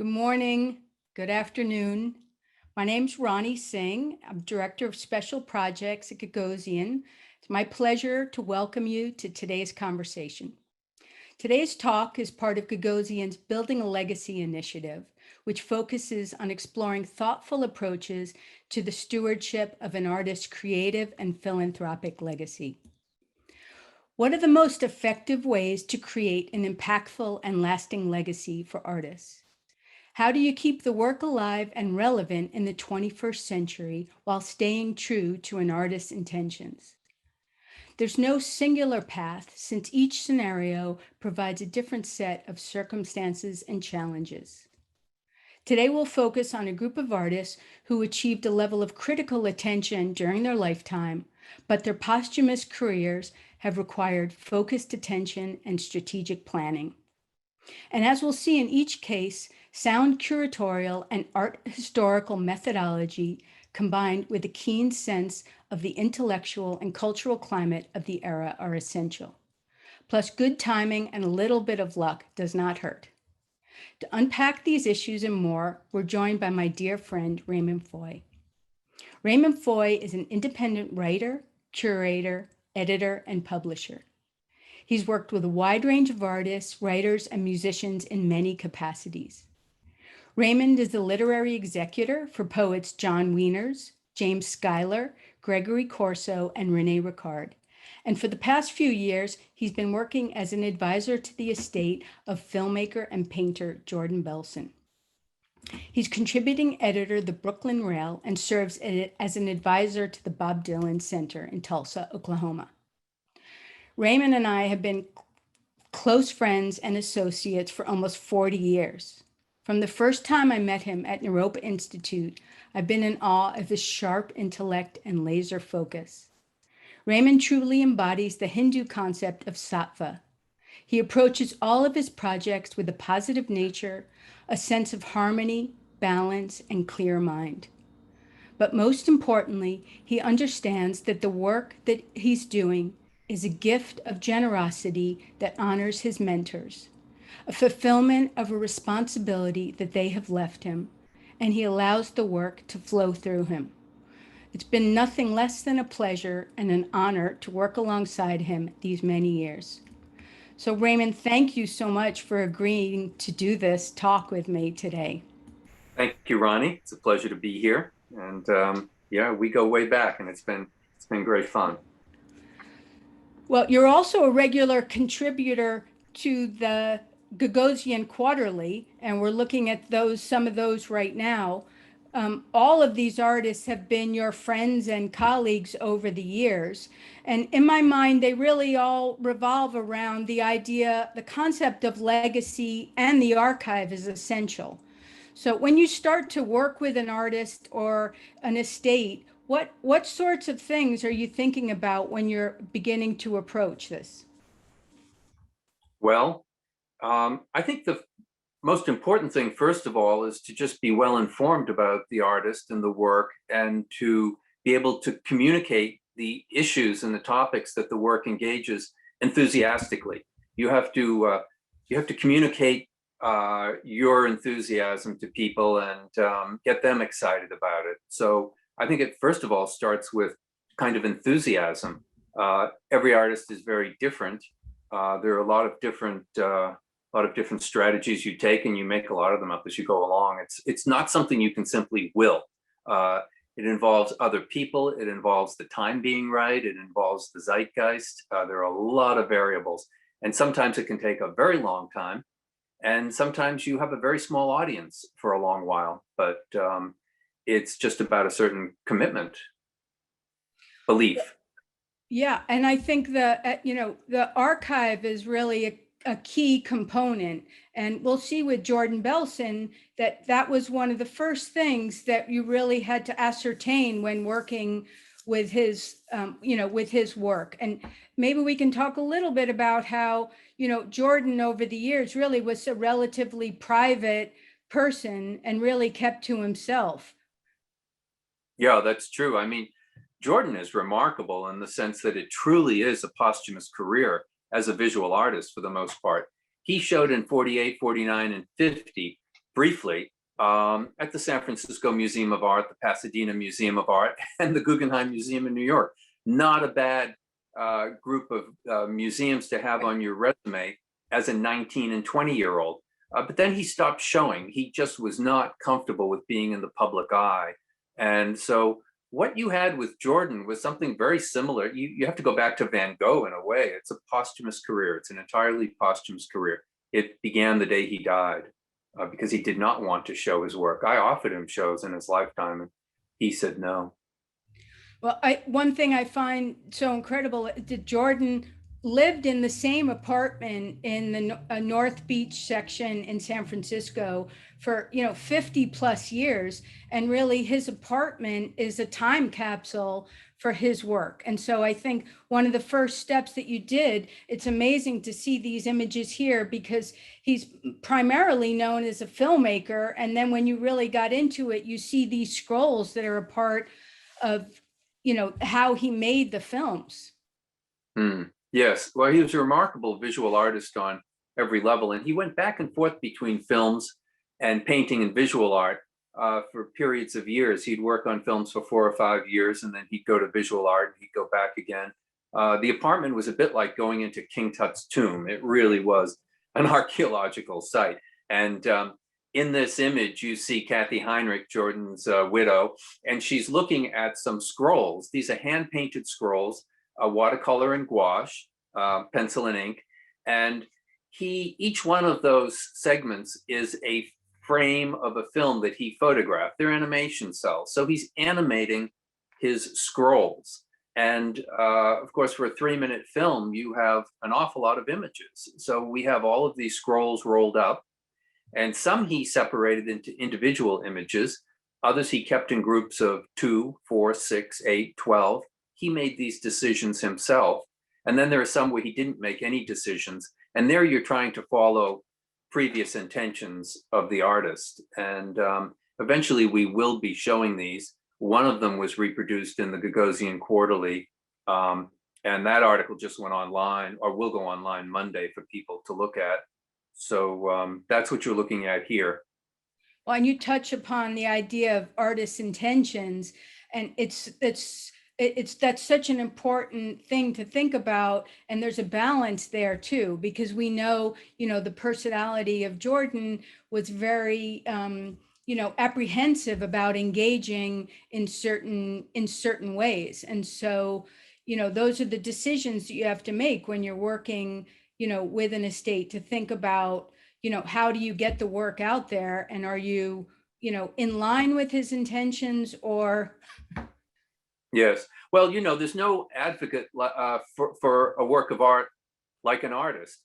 Good morning, good afternoon. My name's Rani Singh. I'm Director of Special Projects at Gagosian. It's my pleasure to welcome you to today's conversation. Today's talk is part of Gagosian's Building a Legacy initiative, which focuses on exploring thoughtful approaches to the stewardship of an artist's creative and philanthropic legacy. What are the most effective ways to create an impactful and lasting legacy for artists? How do you keep the work alive and relevant in the 21st century while staying true to an artist's intentions? There's no singular path since each scenario provides a different set of circumstances and challenges. Today we'll focus on a group of artists who achieved a level of critical attention during their lifetime, but their posthumous careers have required focused attention and strategic planning. And as we'll see in each case, sound curatorial and art historical methodology combined with a keen sense of the intellectual and cultural climate of the era are essential. Plus, good timing and a little bit of luck does not hurt. To unpack these issues and more, we're joined by my dear friend, Raymond Foye. Raymond Foye is an independent writer, curator, editor, and publisher. He's worked with a wide range of artists, writers, and musicians in many capacities. Raymond is the literary executor for poets John Wieners, James Schuyler, Gregory Corso, and René Ricard. And for the past few years, he's been working as an advisor to the estate of filmmaker and painter Jordan Belson. He's contributing editor of the Brooklyn Rail and serves as an advisor to the Bob Dylan Center in Tulsa, Oklahoma. Raymond and I have been close friends and associates for almost 40 years. From the first time I met him at Naropa Institute, I've been in awe of his sharp intellect and laser focus. Raymond truly embodies the Hindu concept of sattva. He approaches all of his projects with a positive nature, a sense of harmony, balance, and clear mind. But most importantly, he understands that the work that he's doing is a gift of generosity that honors his mentors, a fulfillment of a responsibility that they have left him, and he allows the work to flow through him. It's been nothing less than a pleasure and an honor to work alongside him these many years. So Raymond, thank you so much for agreeing to do this talk with me today. Thank you, Ronnie. It's a pleasure to be here. And yeah, we go way back, and it's been great fun. Well, you're also a regular contributor to the Gagosian Quarterly, and we're looking at some of those right now. All of these artists have been your friends and colleagues over the years. And in my mind, they really all revolve around the concept of legacy, and the archive is essential. So when you start to work with an artist or an estate, what sorts of things are you thinking about when you're beginning to approach this? Well, I think the most important thing, first of all, is to just be well informed about the artist and the work, and to be able to communicate the issues and the topics that the work engages enthusiastically. You have to communicate your enthusiasm to people and get them excited about it. So I think it first of all starts with kind of enthusiasm. Every artist is very different. There are a lot of different strategies you take, and you make a lot of them up as you go along. It's not something you can simply will. It involves other people. It involves the time being right. It involves the zeitgeist. There are a lot of variables, and sometimes it can take a very long time, and sometimes you have a very small audience for a long while. But it's just about a certain commitment, belief. Yeah, and I think the archive is really a key component. And we'll see with Jordan Belson that was one of the first things that you really had to ascertain when working with with his work. And maybe we can talk a little bit about how, Jordan over the years really was a relatively private person and really kept to himself. Yeah, that's true. I mean, Jordan is remarkable in the sense that it truly is a posthumous career as a visual artist for the most part. He showed in 48, 49, and 50 briefly at the San Francisco Museum of Art, the Pasadena Museum of Art, and the Guggenheim Museum in New York. Not a bad group of museums to have on your resume as a 19 and 20-year-old. But then he stopped showing. He just was not comfortable with being in the public eye. And so what you had with Jordan was something very similar. You have to go back to Van Gogh in a way. It's a posthumous career. It's an entirely posthumous career. It began the day he died because he did not want to show his work. I offered him shows in his lifetime and he said no. Well, one thing I find so incredible that Jordan lived in the same apartment in the North Beach section in San Francisco for 50 plus years, and really his apartment is a time capsule for his work. And so I think one of the first steps that you did, it's amazing to see these images here because he's primarily known as a filmmaker, and then when you really got into it, you see these scrolls that are a part of how he made the films. Yes, well, he was a remarkable visual artist on every level, and he went back and forth between films and painting and visual art for periods of years. He'd work on films for 4 or 5 years, and then he'd go to visual art, and he'd go back again. The apartment was a bit like going into King Tut's tomb. It really was an archaeological site. And in this image, you see Kathy Heinrich, Jordan's widow, and she's looking at some scrolls. These are hand-painted scrolls, watercolor and gouache, pencil and ink. And each one of those segments is a frame of a film that he photographed. They're animation cells. So he's animating his scrolls. And of course, for a 3-minute film, you have an awful lot of images. So we have all of these scrolls rolled up. And some he separated into individual images. Others he kept in groups of 2, 4, 6, 8, 12. He made these decisions himself. And then there are some where he didn't make any decisions. And there you're trying to follow previous intentions of the artist. And eventually we will be showing these. One of them was reproduced in the Gagosian Quarterly. And that article just went online, or will go online Monday for people to look at. So that's what you're looking at here. Well, and you touch upon the idea of artist's intentions, and that's such an important thing to think about. And there's a balance there too, because we know, the personality of Jordan was very, apprehensive about engaging in certain ways. And so, those are the decisions that you have to make when you're working with an estate, to think about, how do you get the work out there? And are you, in line with his intentions or? Yes. Well, there's no advocate for a work of art like an artist,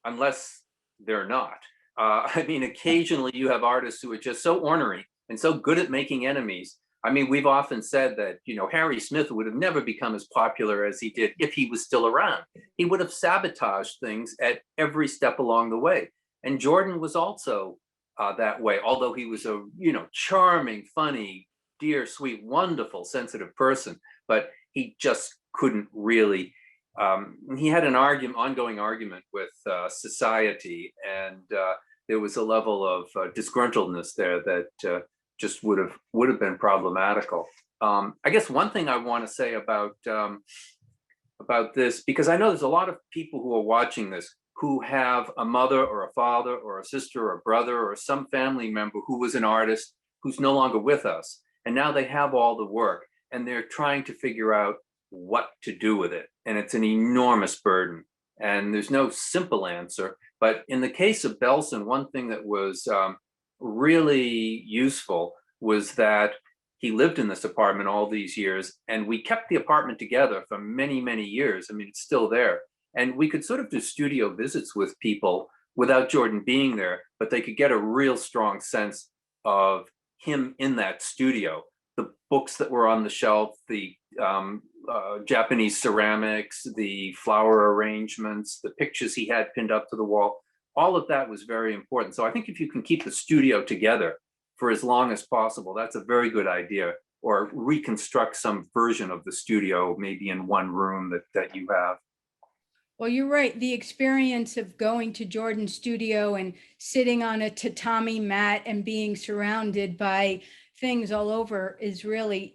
unless they're not. I mean, occasionally you have artists who are just so ornery and so good at making enemies. I mean, we've often said that, Harry Smith would have never become as popular as he did if he was still around. He would have sabotaged things at every step along the way. And Jordan was also that way, although he was a, charming, funny, dear, sweet, wonderful, sensitive person, but he just couldn't really. He had an ongoing argument with society, and there was a level of disgruntledness there that just would have been problematical. I guess one thing I want to say about this, because I know there's a lot of people who are watching this who have a mother or a father or a sister or a brother or some family member who was an artist who's no longer with us. And now they have all the work and they're trying to figure out what to do with it. And it's an enormous burden. And there's no simple answer. But in the case of Belson, one thing that was really useful was that he lived in this apartment all these years, and we kept the apartment together for many, many years. I mean, it's still there. And we could sort of do studio visits with people without Jordan being there, but they could get a real strong sense of him in that studio. The books that were on the shelf, the Japanese ceramics, the flower arrangements, the pictures he had pinned up to the wall, all of that was very important. So I think if you can keep the studio together for as long as possible, that's a very good idea. Or reconstruct some version of the studio, maybe in one room that you have. Well, you're right. The experience of going to Jordan's studio and sitting on a tatami mat and being surrounded by things all over is really,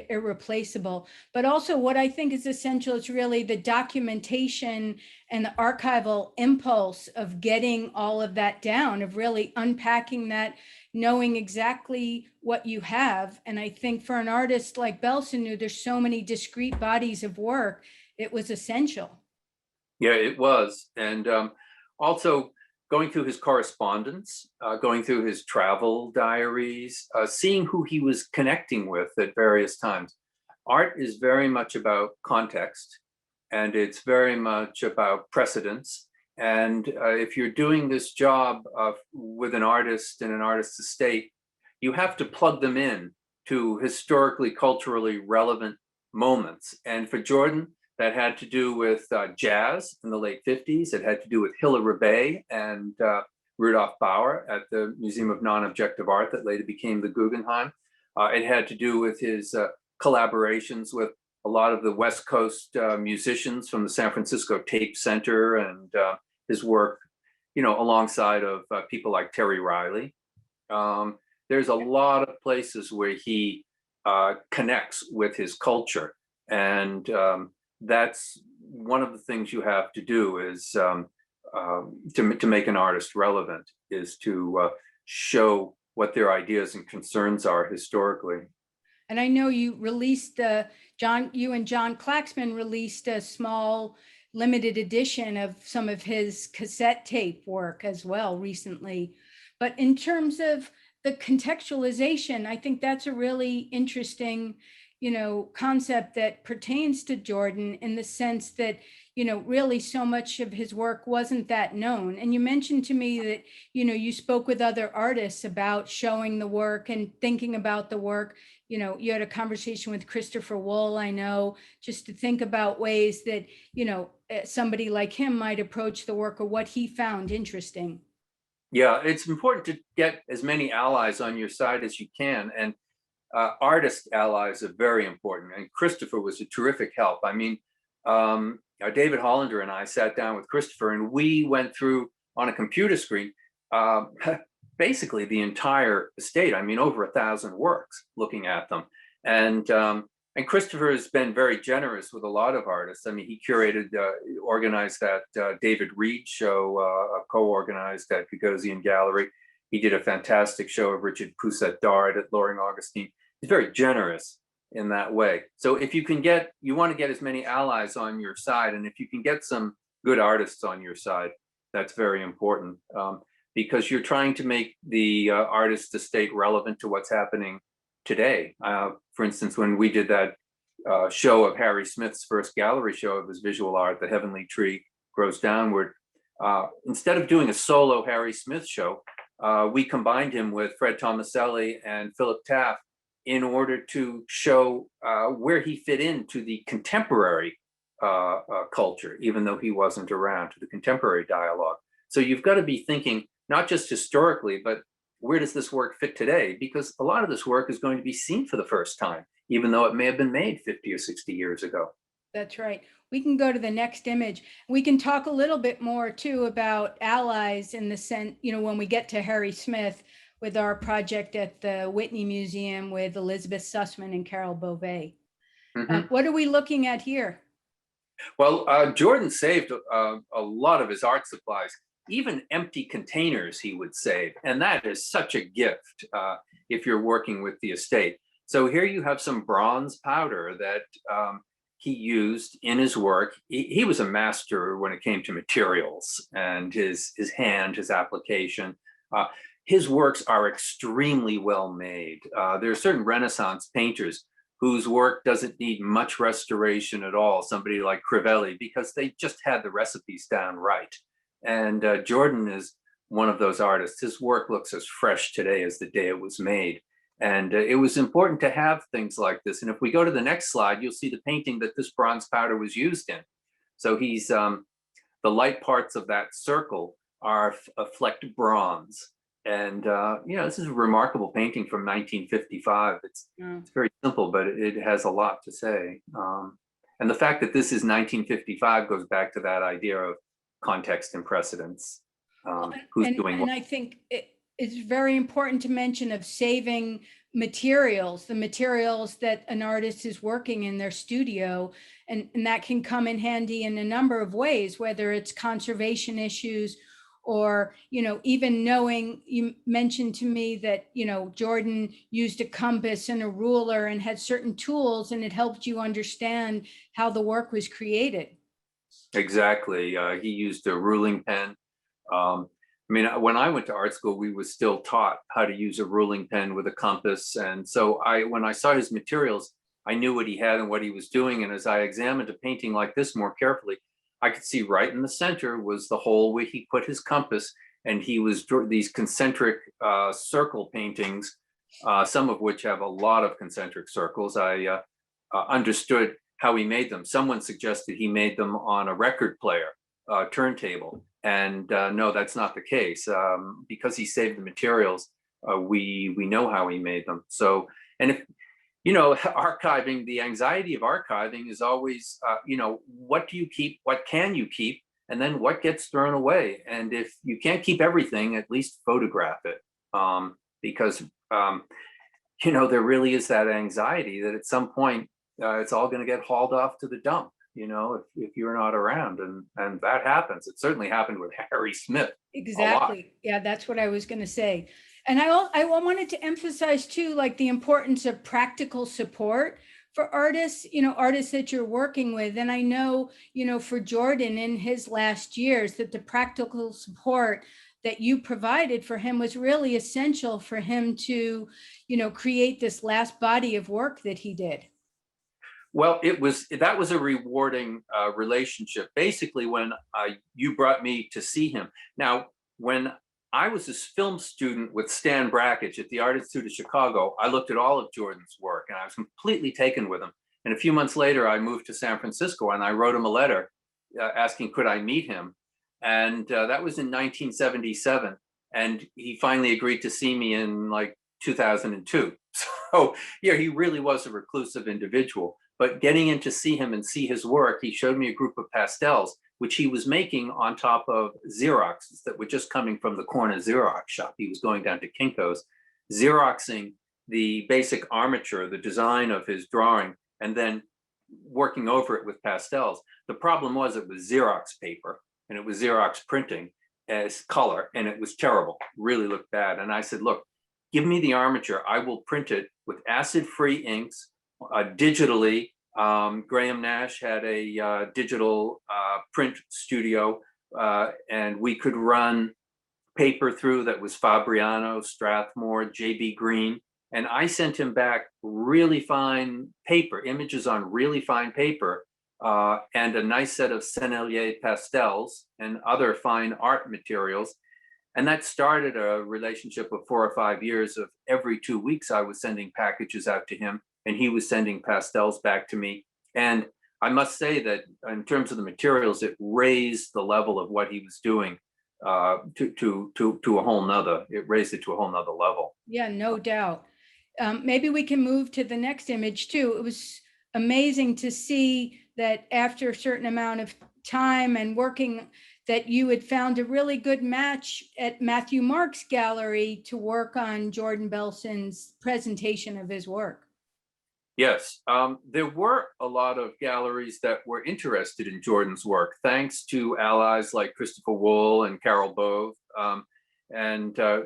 irreplaceable. But also, what I think is essential is really the documentation and the archival impulse of getting all of that down, of really unpacking that, knowing exactly what you have. And I think for an artist like Belson, who there's so many discrete bodies of work, it was essential. Yeah, it was. And also going through his correspondence, going through his travel diaries, seeing who he was connecting with at various times. Art is very much about context, and it's very much about precedence. And if you're doing this job with an artist in an artist's estate, you have to plug them in to historically, culturally relevant moments. And for Jordan, that had to do with jazz in the late 50s. It had to do with Hilla Rebay and Rudolf Bauer at the Museum of Non-Objective Art that later became the Guggenheim. It had to do with his collaborations with a lot of the West Coast musicians from the San Francisco Tape Center, and his work, alongside of people like Terry Riley. There's a lot of places where he connects with his culture, and that's one of the things you have to do is to make an artist relevant is to show what their ideas and concerns are historically. And I know you released you and John Klaxman released a small limited edition of some of his cassette tape work as well recently. But in terms of the contextualization, I think that's a really interesting, concept that pertains to Jordan in the sense that, really so much of his work wasn't that known. And you mentioned to me that, you spoke with other artists about showing the work and thinking about the work. You had a conversation with Christopher Wool, I know, just to think about ways that, somebody like him might approach the work or what he found interesting. Yeah, it's important to get as many allies on your side as you can, and artist allies are very important. And Christopher was a terrific help. I mean, David Hollander and I sat down with Christopher, and we went through on a computer screen uh, basically the entire estate. I mean, over 1,000 works, looking at them. And Christopher has been very generous with a lot of artists. I mean, he curated, organized that David Reed show, co-organized at Gagosian Gallery. He did a fantastic show of Richard Poussin-Dard at Loring Augustine. He's very generous in that way. So if you can you want to get as many allies on your side, and if you can get some good artists on your side, that's very important, because you're trying to make the artist estate relevant to what's happening today. For instance, when we did that show of Harry Smith's first gallery show of his visual art, The Heavenly Tree Grows Downward, instead of doing a solo Harry Smith show, we combined him with Fred Tomaselli and Philip Taft in order to show where he fit into the contemporary culture, even though he wasn't around, to the contemporary dialogue. So you've got to be thinking not just historically, but where does this work fit today? Because a lot of this work is going to be seen for the first time, even though it may have been made 50 or 60 years ago. That's right. We can go to the next image. We can talk a little bit more too about allies in the sense, when we get to Harry Smith with our project at the Whitney Museum with Elizabeth Sussman and Carol Beauvais. Mm-hmm. What are we looking at here? Well, Jordan saved a lot of his art supplies, even empty containers he would save. And that is such a gift if you're working with the estate. So here you have some bronze powder that he used in his work. He was a master when it came to materials and his hand, his application. His works are extremely well made. There are certain Renaissance painters whose work doesn't need much restoration at all, somebody like Crivelli, because they just had the recipes down right. And Jordan is one of those artists. His work looks as fresh today as the day it was made. And it was important to have things like this. And if we go to the next slide, you'll see the painting that this bronze powder was used in. So he's, the light parts of that circle are flecked bronze. And, this is a remarkable painting from 1955. It's very simple, but it has a lot to say. And the fact that this is 1955 goes back to that idea of context and precedence. Well, Who's and doing what? and I think it's very important to mention of saving materials, the materials that an artist is working in their studio, and that can come in handy in a number of ways, whether it's conservation issues or, even knowing, you mentioned to me that, Jordan used a compass and a ruler and had certain tools, and it helped you understand how the work was created. Exactly. He used a ruling pen. I mean, when I went to art school, we were still taught how to use a ruling pen with a compass. And so when I saw his materials, I knew what he had and what he was doing. And as I examined a painting like this more carefully, I could see right in the center was the hole where he put his compass. And he was these concentric circle paintings, some of which have a lot of concentric circles. I understood how he made them. Someone suggested he made them on a record player turntable. And no, that's not the case. Because he saved the materials, we know how he made them. So, and if archiving, the anxiety of archiving is always, what do you keep? What can you keep? And then what gets thrown away? And if you can't keep everything, at least photograph it, because there really is that anxiety that at some point it's all going to get hauled off to the dump. If you're not around, and that happens. It certainly happened with Harry Smith a lot. Exactly. Yeah, that's what I was going to say. And I wanted to emphasize too, like the importance of practical support for artists, artists that you're working with. And I know, for Jordan in his last years, that the practical support that you provided for him was really essential for him to, create this last body of work that he did. Well, that was a rewarding relationship. Basically, when you brought me to see him. Now, when I was a film student with Stan Brakhage at the Art Institute of Chicago, I looked at all of Jordan's work, and I was completely taken with him. And a few months later, I moved to San Francisco, and I wrote him a letter asking could I meet him, and that was in 1977. And he finally agreed to see me in like 2002. So yeah, he really was a reclusive individual. But getting in to see him and see his work, he showed me a group of pastels, which he was making on top of Xeroxes that were just coming from the corner Xerox shop. He was going down to Kinko's, Xeroxing the basic armature, the design of his drawing, and then working over it with pastels. The problem was it was Xerox paper, and it was Xerox printing as color, and it was terrible, really looked bad. And I said, look, give me the armature. I will print it with acid-free inks, digitally. Graham Nash had a digital print studio, and we could run paper through that was Fabriano, Strathmore, JB Green. And I sent him back really fine paper, images on really fine paper, and a nice set of Sennelier pastels and other fine art materials. And that started a relationship of 4 or 5 years of every 2 weeks I was sending packages out to him, and he was sending pastels back to me. And I must say that in terms of the materials, it raised the level of what he was doing to a whole nother. It raised it to a whole nother level. Yeah, no doubt. Maybe we can move to the next image too. It was amazing to see that after a certain amount of time and working, that you had found a really good match at Matthew Mark's gallery to work on Jordan Belson's presentation of his work. Yes, there were a lot of galleries that were interested in Jordan's work, thanks to allies like Christopher Wool and Carol Bove.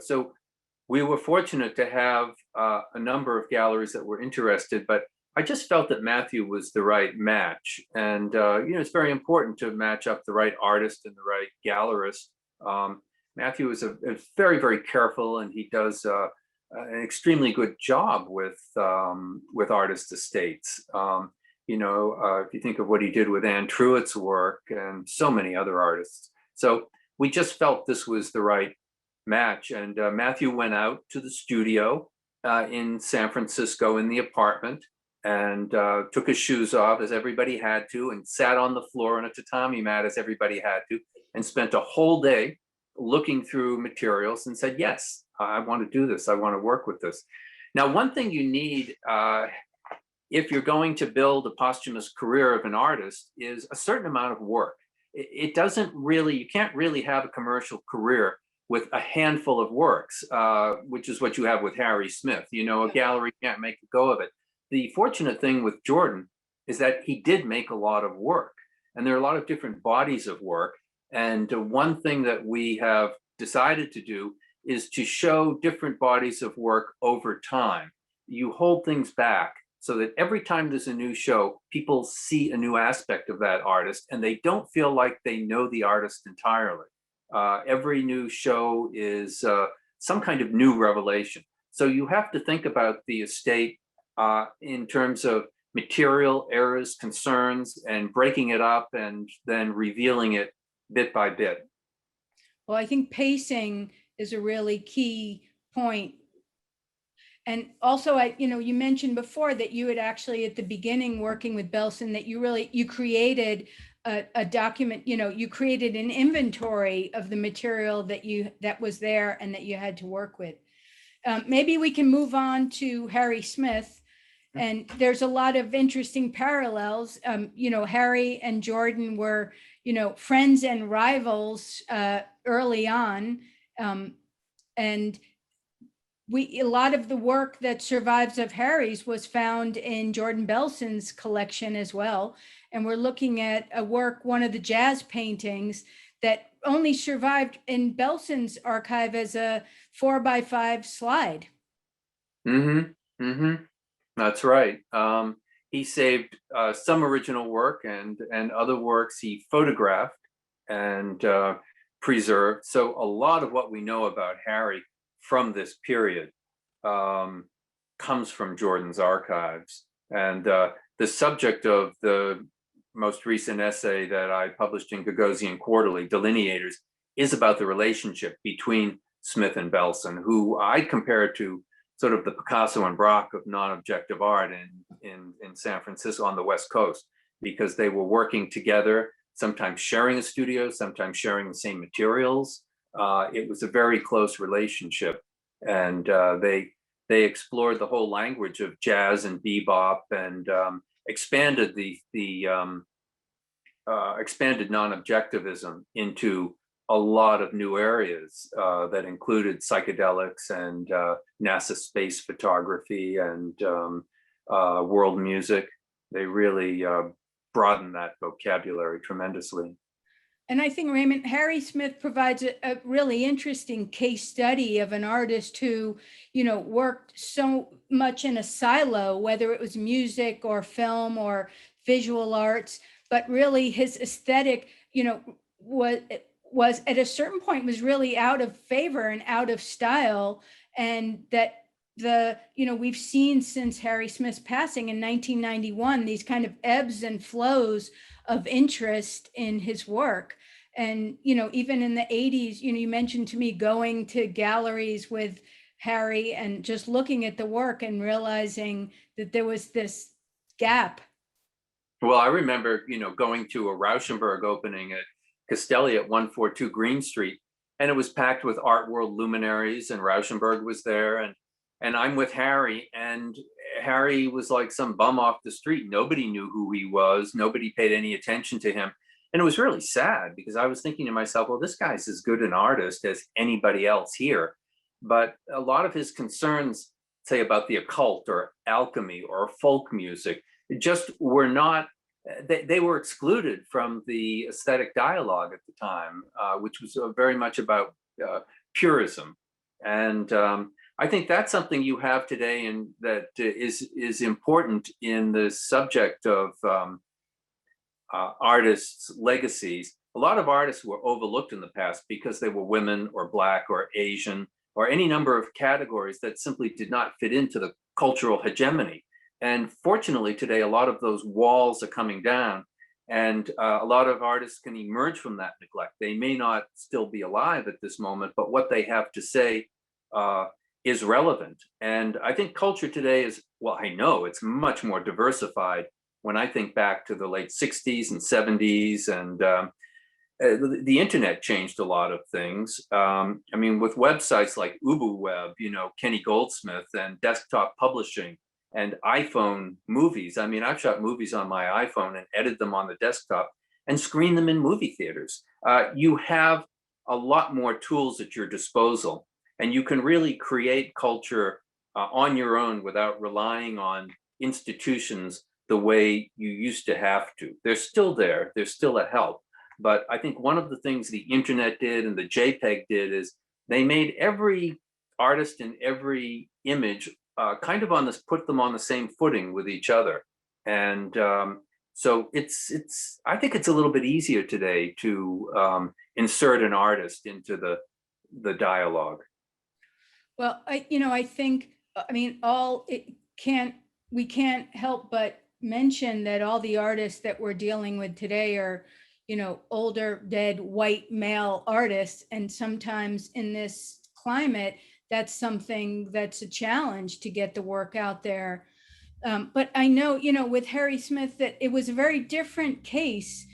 So we were fortunate to have a number of galleries that were interested, but I just felt that Matthew was the right match. And, it's very important to match up the right artist and the right gallerist. Matthew is a very, very careful, and he does an extremely good job with artist estates. If you think of what he did with Anne Truitt's work and so many other artists. So we just felt this was the right match. And Matthew went out to the studio in San Francisco in the apartment, and took his shoes off, as everybody had to, and sat on the floor on a tatami mat, as everybody had to, and spent a whole day looking through materials and said, yes, I want to do this. I want to work with this. Now, one thing you need if you're going to build a posthumous career of an artist, is a certain amount of work. It doesn't really, you can't really have a commercial career with a handful of works, which is what you have with Harry Smith. You know, a gallery can't make a go of it. The fortunate thing with Jordan is that he did make a lot of work, and there are a lot of different bodies of work. And one thing that we have decided to do is to show different bodies of work over time. You hold things back so that every time there's a new show, people see a new aspect of that artist and they don't feel like they know the artist entirely. Every new show is some kind of new revelation. So you have to think about the estate in terms of material errors, concerns, and breaking it up and then revealing it bit by bit. Well, I think pacing is a really key point. And also, you mentioned before that you had actually at the beginning working with Belson, that you created a document, you created an inventory of the material that was there and that you had to work with. Maybe we can move on to Harry Smith. And there's a lot of interesting parallels. Harry and Jordan were, friends and rivals early on. And a lot of the work that survives of Harry's was found in Jordan Belson's collection as well. And we're looking at one of the jazz paintings that only survived in Belson's archive as a 4x5 slide. Mm-hmm. Mm-hmm. That's right. He saved some original work and other works he photographed and preserved. So a lot of what we know about Harry from this period comes from Jordan's archives. And the subject of the most recent essay that I published in Gagosian Quarterly, Delineators, is about the relationship between Smith and Belson, who I compare to sort of the Picasso and Braque of non-objective art in San Francisco on the West Coast, because they were working together, sometimes sharing a studio, sometimes sharing the same materials. It was a very close relationship, and they explored the whole language of jazz and bebop and expanded expanded non-objectivism into a lot of new areas that included psychedelics and NASA space photography and world music. They really broadened that vocabulary tremendously. And I think, Raymond, Harry Smith provides a really interesting case study of an artist who, worked so much in a silo, whether it was music or film or visual arts, but really his aesthetic, was at a certain point was really out of favor and out of style. And that we've seen since Harry Smith's passing in 1991, these kind of ebbs and flows of interest in his work. And, even in the 80s, you mentioned to me going to galleries with Harry and just looking at the work and realizing that there was this gap. Well, I remember, going to a Rauschenberg opening at Castelli at 142 Green Street, and it was packed with art world luminaries, and Rauschenberg was there, and I'm with Harry, and Harry was like some bum off the street. Nobody knew who he was. Nobody paid any attention to him. And it was really sad because I was thinking to myself, well, this guy's as good an artist as anybody else here. But a lot of his concerns, say about the occult or alchemy or folk music, just were not, they were excluded from the aesthetic dialogue at the time, which was very much about purism. And I think that's something you have today, and that is important in the subject of artists' legacies. A lot of artists were overlooked in the past because they were women or Black or Asian or any number of categories that simply did not fit into the cultural hegemony. And fortunately today, a lot of those walls are coming down, and a lot of artists can emerge from that neglect. They may not still be alive at this moment, but what they have to say is relevant. And I think culture today is, well, I know it's much more diversified. When I think back to the late 60s and 70s, and the internet changed a lot of things. I mean, with websites like UbuWeb, Kenny Goldsmith, and desktop publishing, and iPhone movies. I mean, I've shot movies on my iPhone and edited them on the desktop and screened them in movie theaters. You have a lot more tools at your disposal, and you can really create culture on your own without relying on institutions the way you used to have to. They're still there, they're still a help. But I think one of the things the internet did and the JPEG did is they made every artist and every image kind of on this, put them on the same footing with each other. And so I think it's a little bit easier today to insert an artist into the dialogue. Well, I think, I mean, we can't help but mention that all the artists that we're dealing with today are, older, dead, white male artists. And sometimes in this climate, that's something that's a challenge to get the work out there. But I know, with Harry Smith, that it was a very different case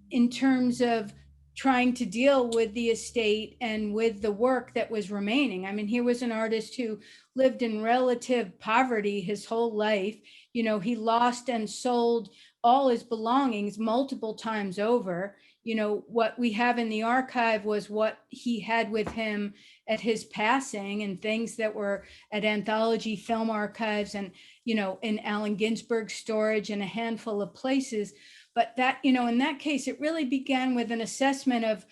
in terms of trying to deal with the estate and with the work that was remaining. I mean, he was an artist who lived in relative poverty his whole life. He lost and sold all his belongings multiple times over. What we have in the archive was what he had with him at his passing, and things that were at Anthology Film Archives and, in Allen Ginsberg's storage and a handful of places. But that, in that case, it really began with an assessment of,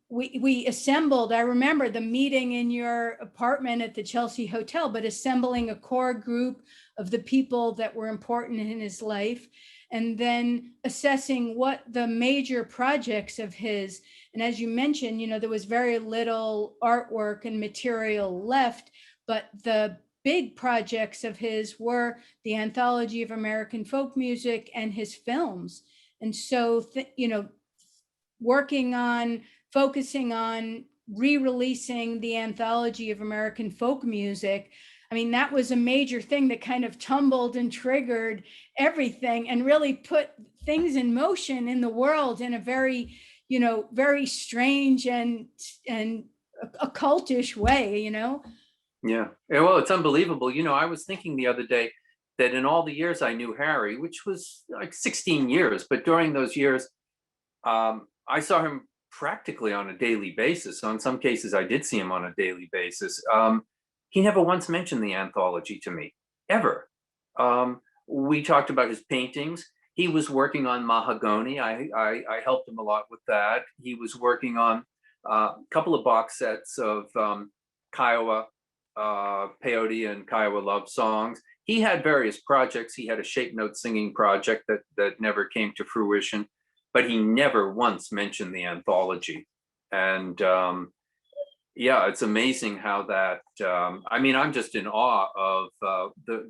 we assembled, I remember the meeting in your apartment at the Chelsea Hotel, but assembling a core group of the people that were important in his life, and then assessing what the major projects of his, and as you mentioned, there was very little artwork and material left, but the big projects of his were the Anthology of American Folk Music and his films. And so, focusing on re-releasing the Anthology of American Folk Music, I mean, that was a major thing that kind of tumbled and triggered everything and really put things in motion in the world in a very, very strange and occultish way, Yeah. Yeah, well, it's unbelievable. I was thinking the other day that in all the years I knew Harry, which was like 16 years, but during those years, I saw him practically on a daily basis. So in some cases, I did see him on a daily basis. He never once mentioned the anthology to me, ever. We talked about his paintings. He was working on mahogany. I helped him a lot with that. He was working on a couple of box sets of Kiowa peyote and Kiowa love songs. He had various projects. He had a shape note singing project that never came to fruition, but he never once mentioned the anthology. And yeah, it's amazing how that. I mean, I'm just in awe of the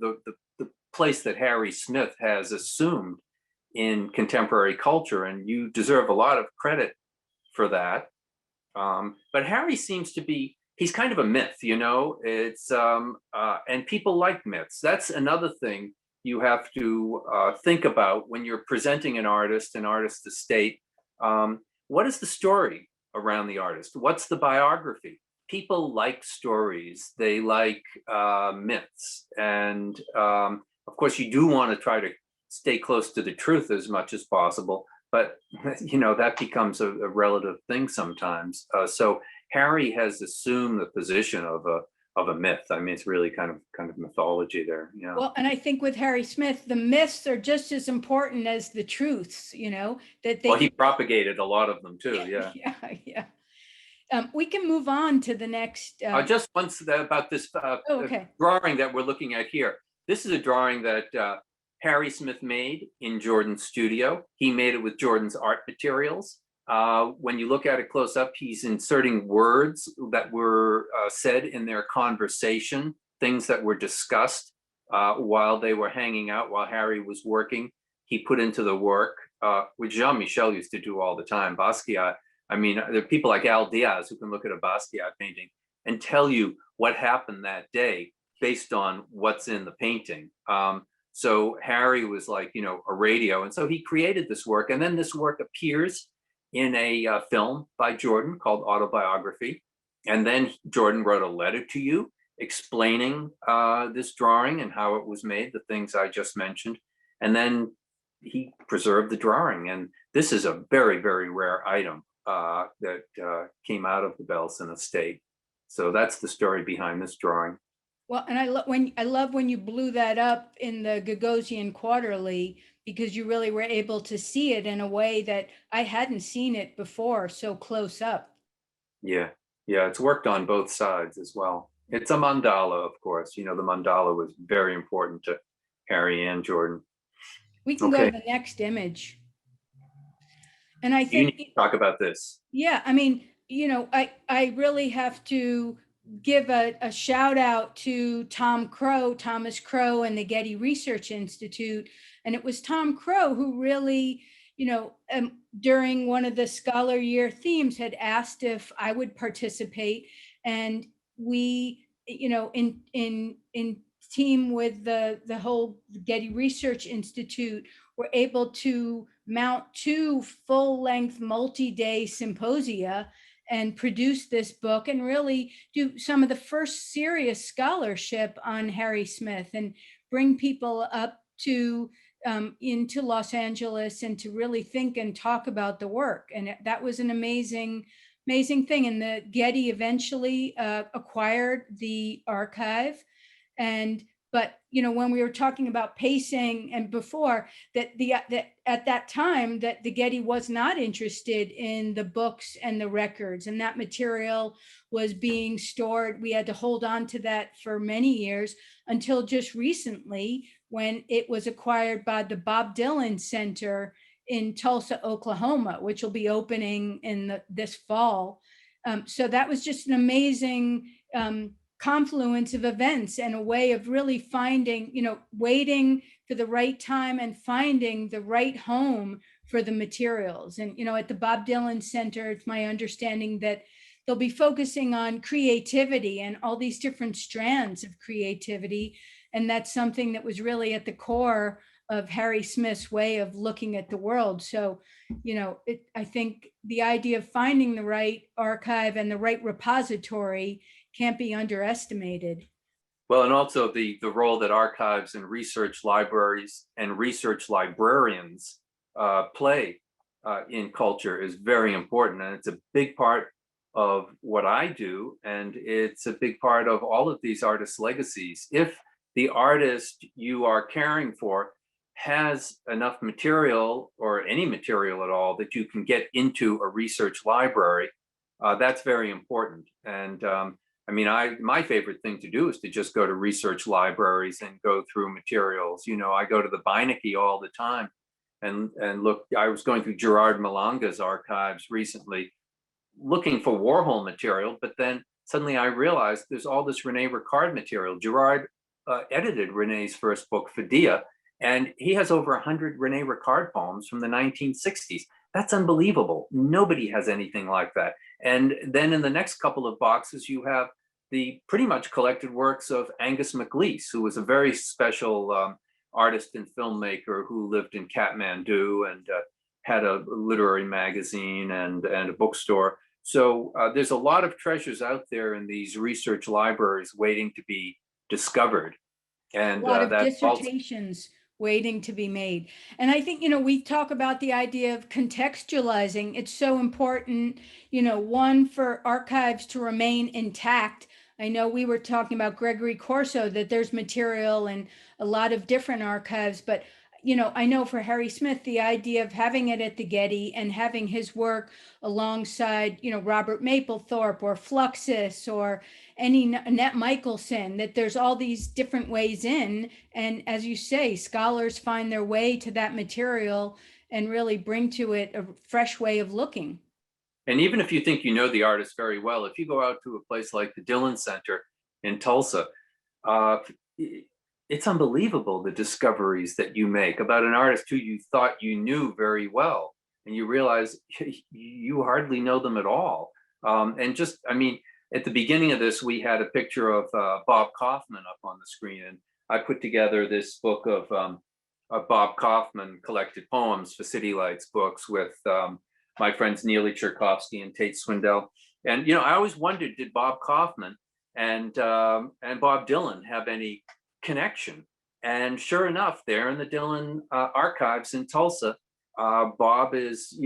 place that Harry Smith has assumed in contemporary culture, and you deserve a lot of credit for that. But Harry seems to be, he's kind of a myth, it's and people like myths. That's another thing you have to think about when you're presenting an artist estate. What is the story around the artist? What's the biography? People like stories, they like myths, and of course you do want to try to stay close to the truth as much as possible, but that becomes a relative thing sometimes. So Harry has assumed the position of a myth. I mean, it's really kind of mythology there. Yeah. Well, and I think with Harry Smith, the myths are just as important as the truths, that they. Well, he propagated a lot of them too. Yeah. Yeah. We can move on to the next. Just once about this Okay. drawing that we're looking at here. This is a drawing that Harry Smith made in Jordan's studio. He made it with Jordan's art materials. When you look at it close up, he's inserting words that were said in their conversation, things that were discussed while they were hanging out, while Harry was working. He put into the work, which Jean-Michel used to do all the time. Basquiat, I mean, there are people like Al Diaz who can look at a Basquiat painting and tell you what happened that day based on what's in the painting. So Harry was like, a radio. And so he created this work. And then this work appears in a film by Jordan called Autobiography. And then Jordan wrote a letter to you explaining this drawing and how it was made, the things I just mentioned. And then he preserved the drawing. And this is a very, very rare item that came out of the Belson estate. So that's the story behind this drawing. Well, and I love when you blew that up in the Gagosian Quarterly, because you really were able to see it in a way that I hadn't seen it before, so close up. Yeah, yeah, it's worked on both sides as well. It's a mandala, of course. You know, the mandala was very important to Harry and Jordan. We can go to Okay, the next image. And I you need think, to talk about this. yeah, I mean, I really have to give a shout out to Thomas Crow, and the Getty Research Institute. And it was Tom Crow who really, during one of the Scholar Year themes, had asked if I would participate. And we, in team with the whole Getty Research Institute, were able to mount two full-length multi-day symposia and produce this book and really do some of the first serious scholarship on Harry Smith and bring people up to into Los Angeles and to really think and talk about the work. And that was an amazing, amazing thing. And the Getty eventually acquired the archive. And but when we were talking about pacing and before, that at that time that the Getty was not interested in the books and the records, and that material was being stored. We had to hold on to that for many years until just recently, when it was acquired by the Bob Dylan Center in Tulsa, Oklahoma, which will be opening in this fall. So that was just an amazing confluence of events and a way of really finding, waiting for the right time and finding the right home for the materials. And, at the Bob Dylan Center, it's my understanding that they'll be focusing on creativity and all these different strands of creativity. And that's something that was really at the core of Harry Smith's way of looking at the world. So, I think the idea of finding the right archive and the right repository can't be underestimated. Well, and also the role that archives and research libraries and research librarians play in culture is very important. And it's a big part of what I do. And it's a big part of all of these artists' legacies. If the artist you are caring for has enough material, or any material at all, that you can get into a research library, that's very important. And I mean, my favorite thing to do is to just go to research libraries and go through materials. I go to the Beinecke all the time and look. I was going through Gerard Malanga's archives recently, looking for Warhol material, but then suddenly I realized there's all this Rene Ricard material. Gerard edited Rene's first book, Fidea, and he has over 100 Rene Ricard poems from the 1960s. That's unbelievable. Nobody has anything like that. And then in the next couple of boxes, you have the pretty much collected works of Angus MacLeish, who was a very special artist and filmmaker who lived in Kathmandu and had a literary magazine and a bookstore. So there's a lot of treasures out there in these research libraries waiting to be discovered. And A lot of that's also, dissertations waiting to be made. And I think, we talk about the idea of contextualizing. It's so important, one, for archives to remain intact. I know we were talking about Gregory Corso, that there's material in a lot of different archives, but I know for Harry Smith, the idea of having it at the Getty and having his work alongside, Robert Mapplethorpe or Fluxus or any Annette Michelson, that there's all these different ways in. And as you say, scholars find their way to that material and really bring to it a fresh way of looking. and even if you think you know the artist very well, if you go out to a place like the Dylan Center in Tulsa, uh, it's unbelievable the discoveries that you make about an artist who you thought you knew very well, and you realize you hardly know them at all. And just, I mean, at the beginning of this, we had a picture of Bob Kaufman up on the screen, and I put together this book of Bob Kaufman collected poems for City Lights Books with my friends Neely Cherkovsky and Tate Swindell. And I always wondered, did Bob Kaufman and Bob Dylan have any connection. And sure enough, there in the Dylan archives in Tulsa, Bob is,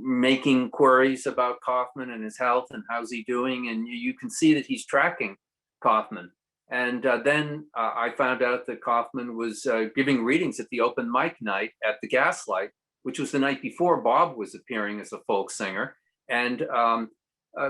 making queries about Kaufman and his health and how's he doing, and you can see that he's tracking Kaufman. And then I found out that Kaufman was giving readings at the open mic night at the Gaslight, which was the night before Bob was appearing as a folk singer. And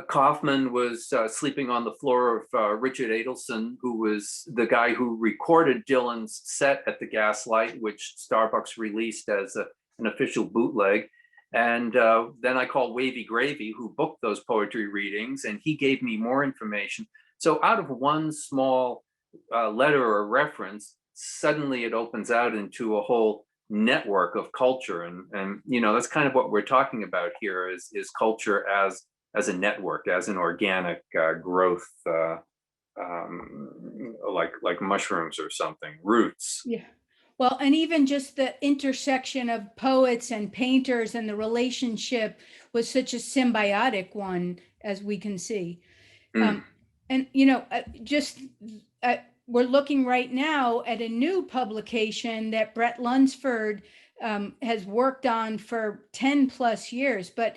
Kaufman was sleeping on the floor of Richard Adelson, who was the guy who recorded Dylan's set at the Gaslight, which Starbucks released as an official bootleg. And then I called Wavy Gravy, who booked those poetry readings, and he gave me more information. So out of one small letter or reference, suddenly it opens out into a whole network of culture. And that's kind of what we're talking about here is culture as a network, as an organic growth, like mushrooms or something, roots. Yeah. Well, and even just the intersection of poets and painters and the relationship was such a symbiotic one, as we can see. Mm. And, just we're looking right now at a new publication that Brett Lunsford has worked on for 10 plus years. But,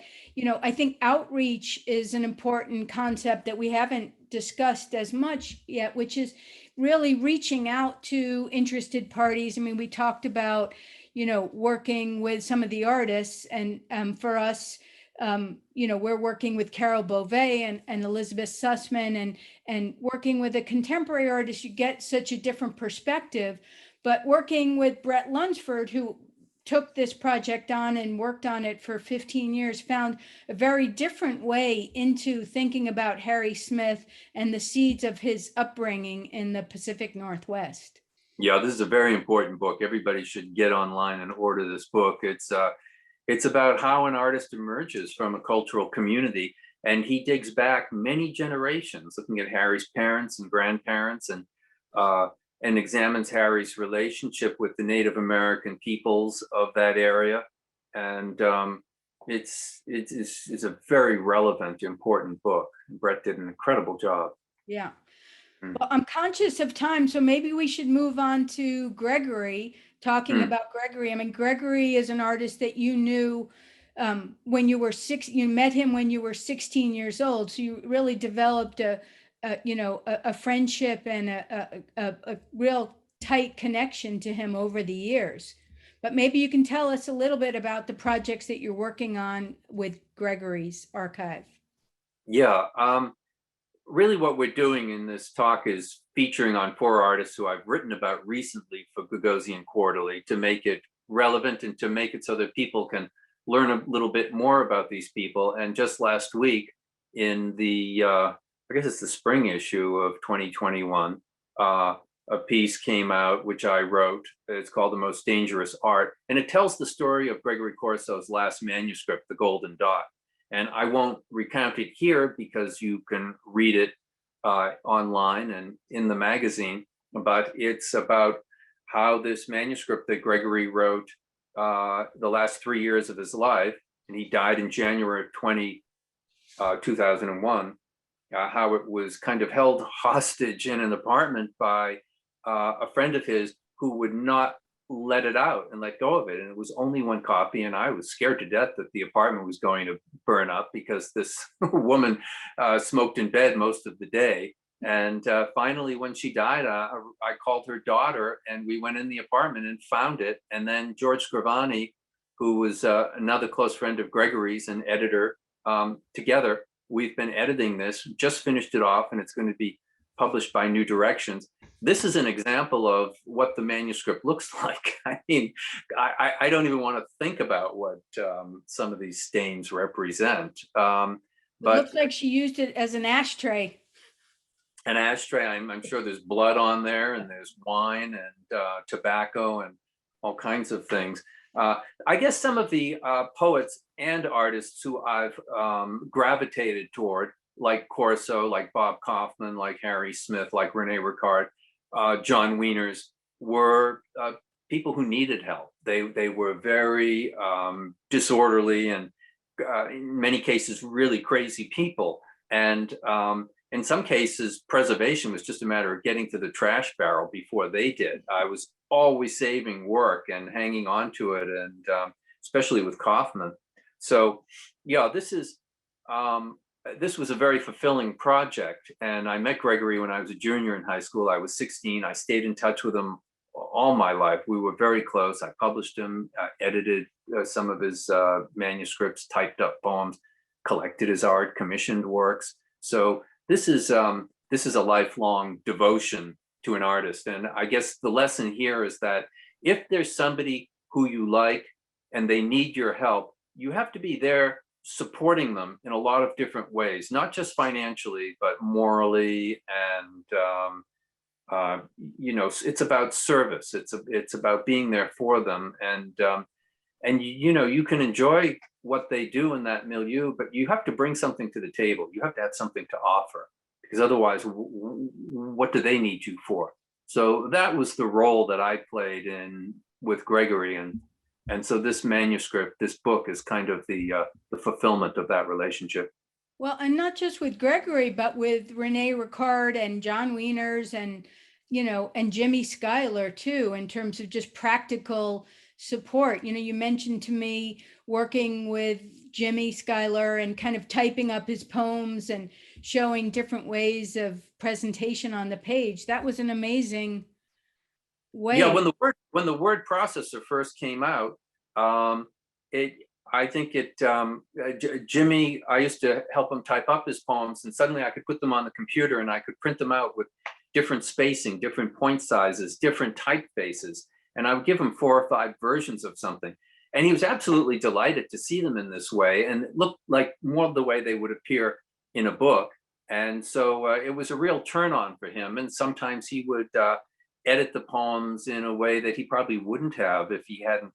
I think outreach is an important concept that we haven't discussed as much yet, which is really reaching out to interested parties. I mean, we talked about, working with some of the artists, and for us, we're working with Carol Beauvais and Elizabeth Sussman, and working with a contemporary artist, you get such a different perspective. But working with Brett Lunsford, who took this project on and worked on it for 15 years, found a very different way into thinking about Harry Smith and the seeds of his upbringing in the Pacific Northwest. Yeah, this is a very important book. Everybody should get online and order this book. It's about how an artist emerges from a cultural community, and he digs back many generations, looking at Harry's parents and grandparents, and examines Harry's relationship with the Native American peoples of that area. And it's a very relevant, important book. Brett did an incredible job. Yeah. Mm. Well, I'm conscious of time, so maybe we should move on to Gregory, talking Mm. about Gregory. I mean, Gregory is an artist that you knew when you were you met him when you were 16 years old. So you really developed a friendship and a real tight connection to him over the years. But maybe you can tell us a little bit about the projects that you're working on with Gregory's archive. Yeah. Really what we're doing in this talk is featuring on 4 artists who I've written about recently for Gagosian Quarterly, to make it relevant and to make it so that people can learn a little bit more about these people. And just last week in the, I guess it's the spring issue of 2021, a piece came out, which I wrote. It's called The Most Dangerous Art. And it tells the story of Gregory Corso's last manuscript, The Golden Dot. And I won't recount it here because you can read it online and in the magazine, but it's about how this manuscript that Gregory wrote the last 3 years of his life, and he died in January of 2001, how it was kind of held hostage in an apartment by a friend of his who would not let it out and let go of it. And it was only 1 copy, and I was scared to death that the apartment was going to burn up because this woman smoked in bed most of the day. And finally, when she died, I called her daughter, and we went in the apartment and found it. And then George Scrivani, who was another close friend of Gregory's and editor, together, we've been editing this, just finished it off, and it's going to be published by New Directions. This is an example of what the manuscript looks like. I mean, I don't even want to think about what some of these stains represent. It looks like she used it as an ashtray. An ashtray, I'm sure there's blood on there, and there's wine and tobacco and all kinds of things. I guess some of the poets and artists who I've gravitated toward, like Corso, like Bob Kaufman, like Harry Smith, like Rene Ricard, John Wieners, were people who needed help. They were very disorderly and in many cases really crazy people. And in some cases, preservation was just a matter of getting to the trash barrel before they did. I was always saving work and hanging on to it, and especially with Kaufman. So, yeah, this was a very fulfilling project. And I met Gregory when I was a junior in high school. I was 16. I stayed in touch with him all my life. We were very close. I published him, edited some of his manuscripts, typed up poems, collected his art, commissioned works. So this is a lifelong devotion to an artist. And I guess the lesson here is that if there's somebody who you like and they need your help, you have to be there supporting them in a lot of different ways, not just financially, but morally. And it's about service. It's about being there for them. And you can enjoy what they do in that milieu, but you have to bring something to the table. You have to have something to offer, because otherwise, what do they need you for? So that was the role that I played in with Gregory, and so this manuscript, this book, is kind of the fulfillment of that relationship. Well, and not just with Gregory, but with Rene Ricard and John Wieners and, and Jimmy Schuyler too, in terms of just practical support. You mentioned to me working with Jimmy Schuyler and kind of typing up his poems and showing different ways of presentation on the page. That was an amazing way. Yeah, when the word processor first came out, it I think it Jimmy, I used to help him type up his poems, and suddenly I could put them on the computer and I could print them out with different spacing, different point sizes, different typefaces, and I would give him 4 or 5 versions of something. And he was absolutely delighted to see them in this way, and it looked like more of the way they would appear in a book. And so it was a real turn on for him. And sometimes he would edit the poems in a way that he probably wouldn't have if he hadn't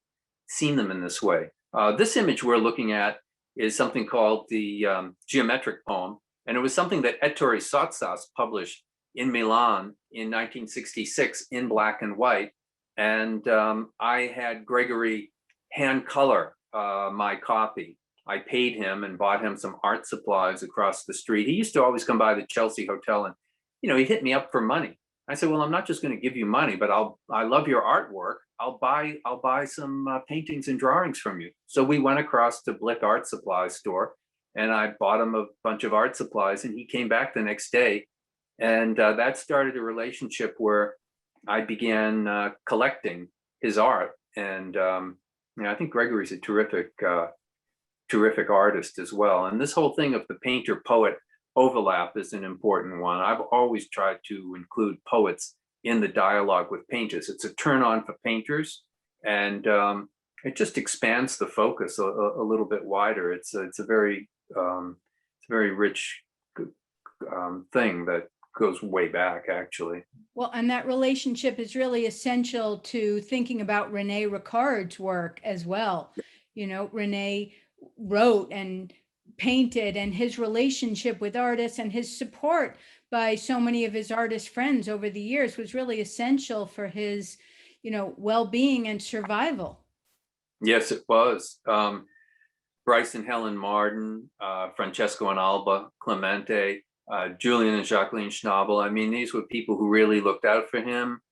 seen them in this way. This image we're looking at is something called the geometric poem, and it was something that Ettore Sottsass published in Milan in 1966 in black and white. And I had Gregory hand color my copy. I paid him and bought him some art supplies across the street. He used to always come by the Chelsea Hotel, and he hit me up for money. I said, well, I'm not just going to give you money, but I love your artwork. I'll buy some paintings and drawings from you. So we went across to Blick Art Supply store, and I bought him a bunch of art supplies, and he came back the next day. And that started a relationship where I began collecting his art. And I think Gregory's a terrific artist as well. And this whole thing of the painter poet overlap is an important one. I've always tried to include poets in the dialogue with painters. It's a turn on for painters, and it just expands the focus a little bit wider. It's a very rich thing that goes way back, actually. Well, and that relationship is really essential to thinking about Rene Ricard's work as well. Rene wrote and painted, and his relationship with artists and his support by so many of his artist friends over the years was really essential for his, well-being and survival. Yes, it was. Bryce and Helen Marden, Francesco and Alba Clemente, Julian and Jacqueline Schnabel. I mean, these were people who really looked out for him.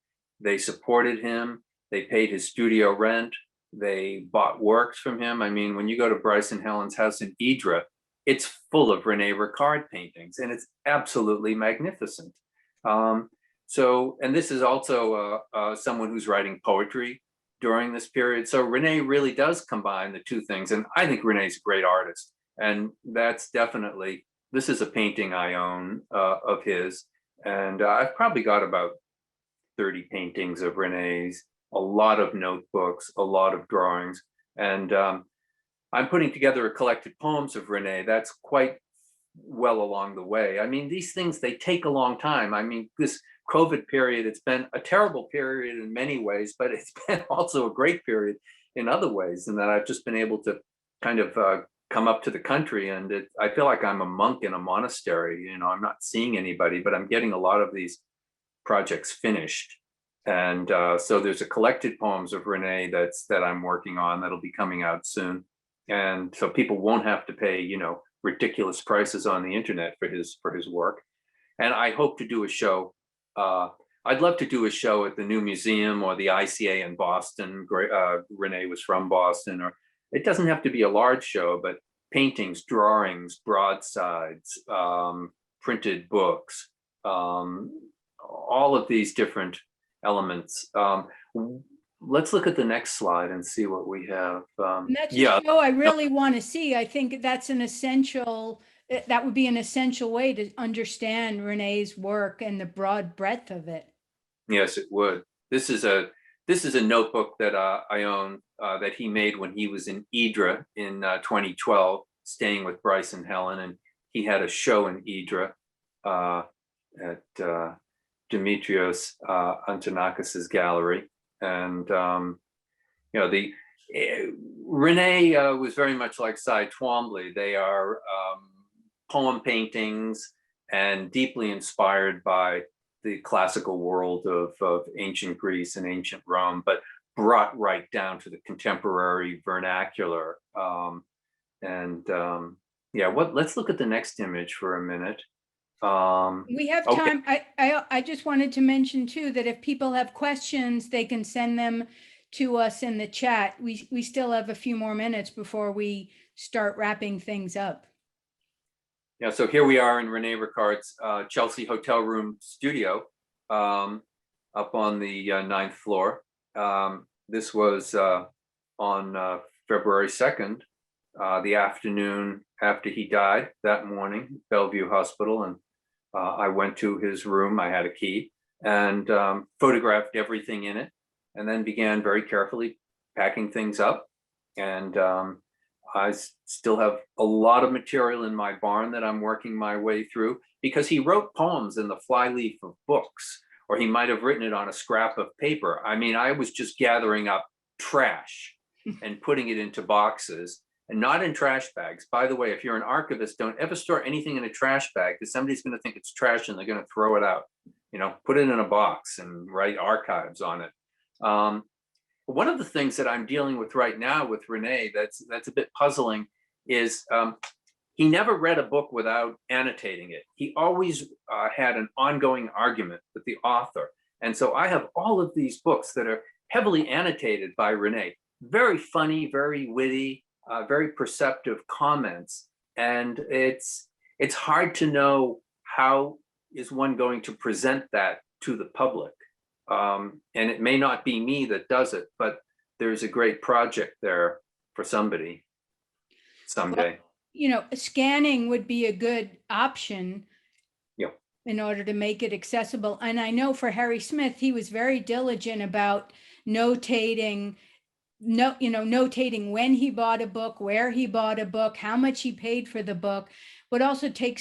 They supported him. They paid his studio rent. They bought works from him. I mean, when you go to Bryce and Helen's house in Idra, it's full of Rene Ricard paintings, and it's absolutely magnificent. And this is also someone who's writing poetry during this period. So Rene really does combine the two things. And I think Rene's a great artist. And that's definitely, this is a painting I own of his. And I've probably got about 30 paintings of Rene's, a lot of notebooks, a lot of drawings. And I'm putting together a collected poems of Rene. That's quite well along the way. I mean, these things, they take a long time. I mean, this COVID period, it's been a terrible period in many ways, but it's been also a great period in other ways. And that I've just been able to kind of come up to the country, and I feel like I'm a monk in a monastery. I'm not seeing anybody, but I'm getting a lot of these projects finished. And so there's a collected poems of Rene that I'm working on that'll be coming out soon. And so people won't have to pay, ridiculous prices on the internet for his work. And I hope to do a show. I'd love to do a show at the new museum or the ICA in Boston. Renee was from Boston, or it doesn't have to be a large show, but paintings, drawings, broadsides, printed books, all of these different elements. Let's look at the next slide and see what we have. And that's a Yeah, show I no, really want to see. I think that's an essential, that would be an essential way to understand Renee's work and the broad breadth of it. yes, it would. This is a notebook that I own that he made when he was in Idra in 2012, staying with Bryce and Helen, and he had a show in Idra at Dimitrios Antonakis's gallery, and the Renee was very much like Cy Twombly. They are poem paintings and deeply inspired by the classical world of ancient Greece and ancient Rome, but brought right down to the contemporary vernacular. Let's look at the next image for a minute. We have Okay. time. I just wanted to mention too, that if people have questions, they can send them to us in the chat. We still have a few more minutes before we start wrapping things up. Yeah, so here we are in Rene Ricard's Chelsea hotel room studio up on the 9th floor. This was on February 2nd, the afternoon after he died that morning, Bellevue Hospital. And I went to his room, I had a key, and photographed everything in it, and then began very carefully packing things up. And I still have a lot of material in my barn that I'm working my way through, because he wrote poems in the flyleaf of books, or he might have written it on a scrap of paper. I mean, I was just gathering up trash and putting it into boxes, and not in trash bags. By the way, if you're an archivist, don't ever store anything in a trash bag, because somebody's going to think it's trash and they're going to throw it out. Put it in a box and write archives on it. One of the things that I'm dealing with right now with Renee that's a bit puzzling is he never read a book without annotating it. He always had an ongoing argument with the author. And so I have all of these books that are heavily annotated by Renee. Very funny, very witty, very perceptive comments. And it's hard to know how is one going to present that to the public. And it may not be me that does it, but there's a great project there for somebody someday. Scanning would be a good option. Yeah. In order to make it accessible. And I know for Harry Smith, he was very diligent about notating when he bought a book, where he bought a book, how much he paid for the book, would also take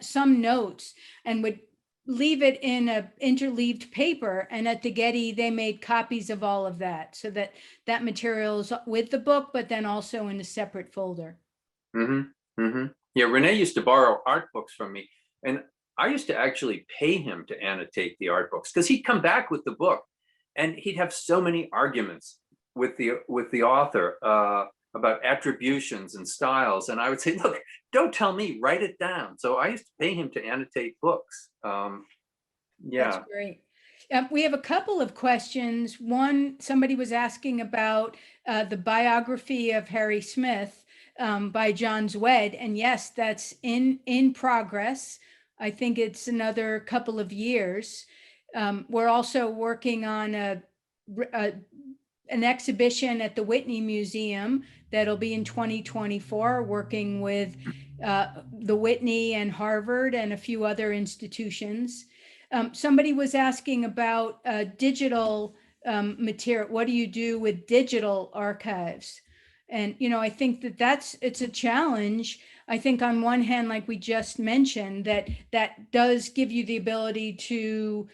some notes and would leave it in a interleaved paper. And at the Getty, they made copies of all of that, so that material is with the book, but then also in a separate folder. Mm-hmm. Mm-hmm. Yeah, Renee used to borrow art books from me, and I used to actually pay him to annotate the art books, because he'd come back with the book and he'd have so many arguments with the author about attributions and styles, and I would say, look, don't tell me, write it down. So I used to pay him to annotate books. That's great. We have a couple of questions. One, somebody was asking about the biography of Harry Smith by John Zwed, and yes, that's in progress. I think it's another couple of years. We're also working on an exhibition at the Whitney Museum that'll be in 2024, working with the Whitney and Harvard and a few other institutions. Somebody was asking about digital material. What do you do with digital archives? And, I think it's a challenge. I think on one hand, like we just mentioned, that does give you the ability to,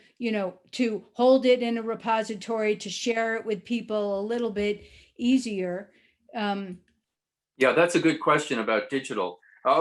to hold it in a repository, to share it with people a little bit easier. Yeah, that's a good question about digital.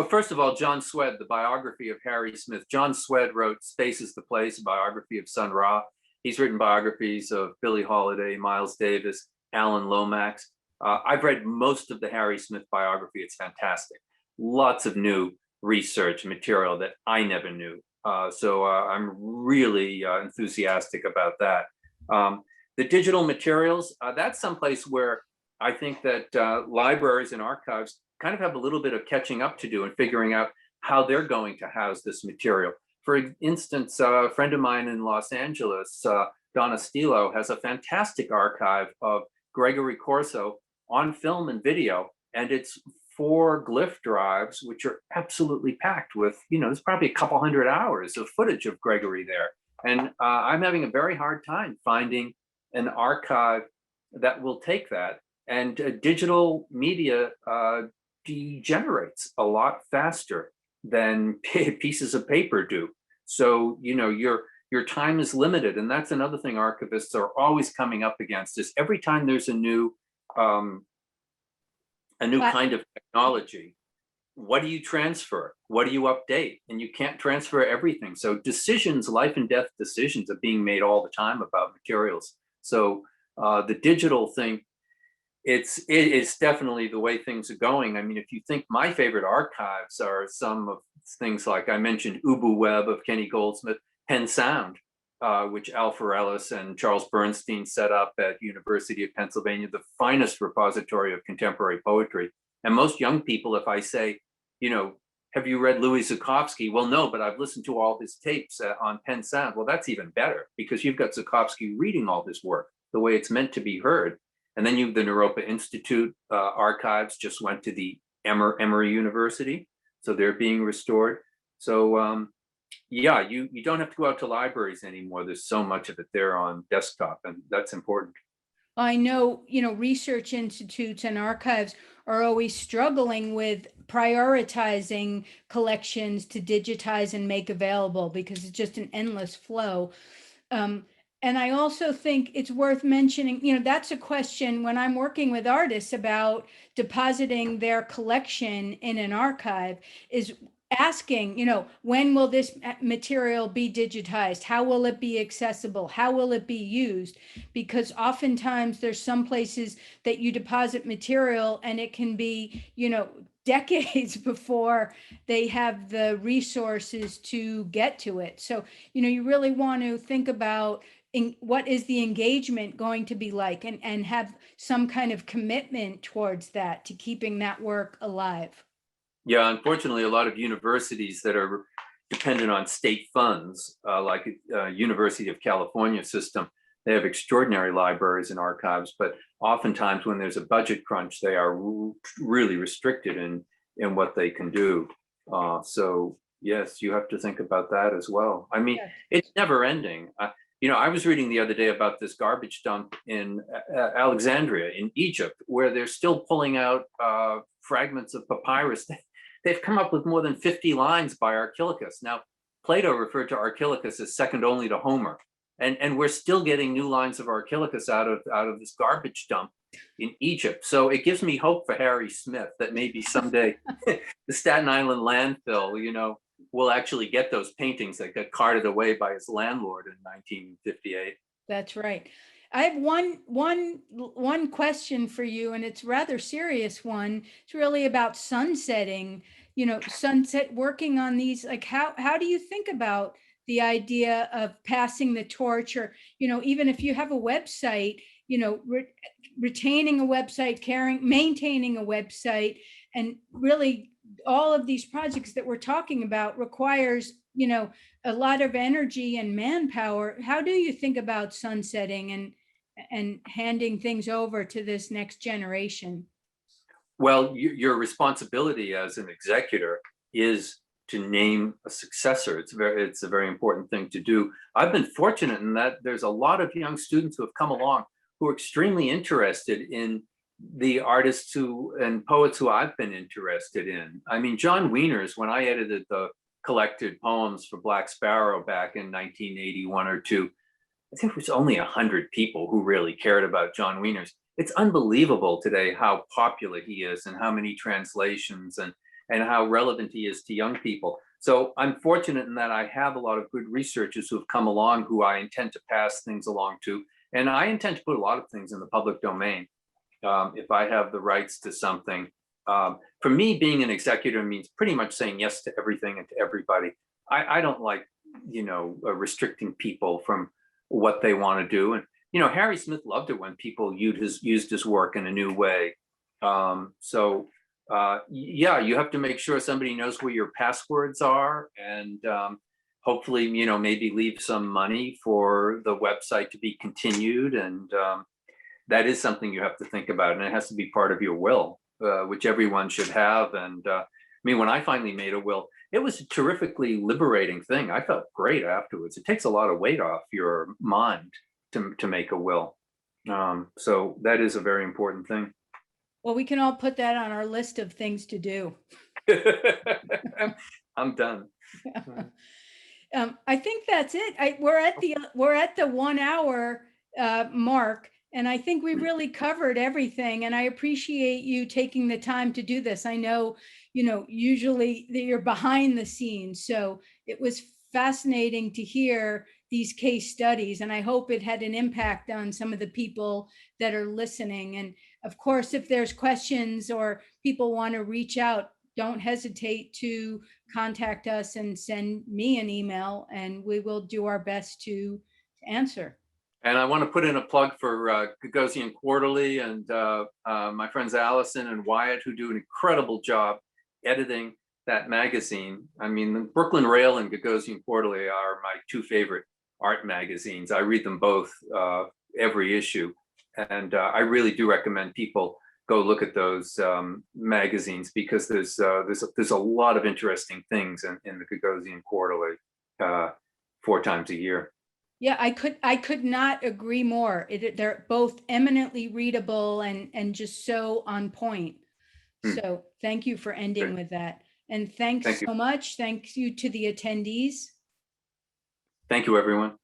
First of all, John Swed, the biography of Harry Smith. John Swed wrote Space is the Place, a biography of Sun Ra. He's written biographies of Billie Holiday, Miles Davis, Alan Lomax. I've read most of the Harry Smith biography. It's fantastic. Lots of new research material that I never knew So I'm really enthusiastic about that. Um, the digital materials, that's someplace where I think that libraries and archives kind of have a little bit of catching up to do and figuring out how they're going to house this material. For instance, a friend of mine in Los Angeles, Donna Stilo, has a fantastic archive of Gregory Corso on film and video, and it's 4 glyph drives, which are absolutely packed with, there's probably a couple hundred hours of footage of Gregory there. And I'm having a very hard time finding an archive that will take that. And digital media degenerates a lot faster than pieces of paper do. So, your time is limited. And that's another thing archivists are always coming up against is every time there's um, a new Pla- kind of technology, what do you transfer? What do you update? And you can't transfer everything. So decisions, life and death decisions, are being made all the time about materials. So the digital thing, it's definitely the way things are going. I mean, if you think my favorite archives are some of things like I mentioned, Ubu Web of Kenny Goldsmith, Penn Sound, which Al Ellis and Charles Bernstein set up at University of Pennsylvania, the finest repository of contemporary poetry. And most young people, if I say, have you read Louis Zukofsky? Well, no, but I've listened to all his tapes on Penn Sound. Well, that's even better because you've got Zukofsky reading all his work the way it's meant to be heard. And then the Naropa Institute archives just went to the Emory University. So they're being restored. So yeah, you don't have to go out to libraries anymore. There's so much of it there on desktop, and that's important. I know, research institutes and archives are always struggling with prioritizing collections to digitize and make available because it's just an endless flow. Um, and I also think it's worth mentioning, that's a question when I'm working with artists about depositing their collection in an archive is asking, when will this material be digitized? How will it be accessible? How will it be used? Because oftentimes there's some places that you deposit material and it can be, decades before they have the resources to get to it. So, you really want to think about what is the engagement going to be like and have some kind of commitment towards that to keeping that work alive. Yeah, unfortunately, a lot of universities that are dependent on state funds, like University of California system, they have extraordinary libraries and archives, but oftentimes when there's a budget crunch, they are really restricted in what they can do. So yes, you have to think about that as well. I mean, Yes. it's never ending. I was reading the other day about this garbage dump in Alexandria in Egypt, where they're still pulling out fragments of papyrus. They've come up with more than 50 lines by Archilochus. Now, Plato referred to Archilochus as second only to Homer. And we're still getting new lines of Archilochus out of this garbage dump in Egypt. So it gives me hope for Harry Smith that maybe someday the Staten Island landfill, will actually get those paintings that got carted away by his landlord in 1958. That's right. I have one question for you, and it's a rather serious one. It's really about sunsetting, sunset working on these. Like how do you think about the idea of passing the torch or, even if you have a website, retaining a website, maintaining a website, and really all of these projects that we're talking about requires, a lot of energy and manpower. How do you think about sunsetting and handing things over to this next generation? Well, your responsibility as an executor is to name a successor. It's a very important thing to do. I've been fortunate in that there's a lot of young students who have come along who are extremely interested in the artists and poets who I've been interested in. I mean, John Wiener's, when I edited the collected poems for Black Sparrow back in 1981 or two, I think it was only 100 people who really cared about John Wiener's. It's unbelievable today how popular he is and how many translations and how relevant he is to young people. So I'm fortunate in that I have a lot of good researchers who have come along who I intend to pass things along to. And I intend to put a lot of things in the public domain if I have the rights to something. For me, being an executor means pretty much saying yes to everything and to everybody. I don't like, restricting people from what they want to do. And, Harry Smith loved it when people used his work in a new way. Yeah, you have to make sure somebody knows where your passwords are, and hopefully, maybe leave some money for the website to be continued. And that is something you have to think about, and it has to be part of your will, which everyone should have. And I mean, when I finally made a will, it was a terrifically liberating thing. I felt great afterwards. It takes a lot of weight off your mind to make a will. So that is a very important thing. Well, we can all put that on our list of things to do. I'm done. I think that's it. We're at the 1 hour mark, and I think we really covered everything. And I appreciate you taking the time to do this. I know, usually you're behind the scenes, so it was fascinating to hear these case studies, and I hope it had an impact on some of the people that are listening. And of course, if there's questions or people want to reach out, don't hesitate to contact us and send me an email, and we will do our best to answer. And I want to put in a plug for Gagosian Quarterly and my friends Allison and Wyatt, who do an incredible job editing that magazine. I mean, the Brooklyn Rail and Gagosian Quarterly are my two favorite art magazines. I read them both every issue. And I really do recommend people go look at those magazines, because there's a lot of interesting things in the Gagosian Quarterly 4 times a year. Yeah, I could not agree more. They're both eminently readable and just so on point. So thank you for ending Great. with that. And thanks Thank you. so much. Thank you to the attendees. Thank you, everyone.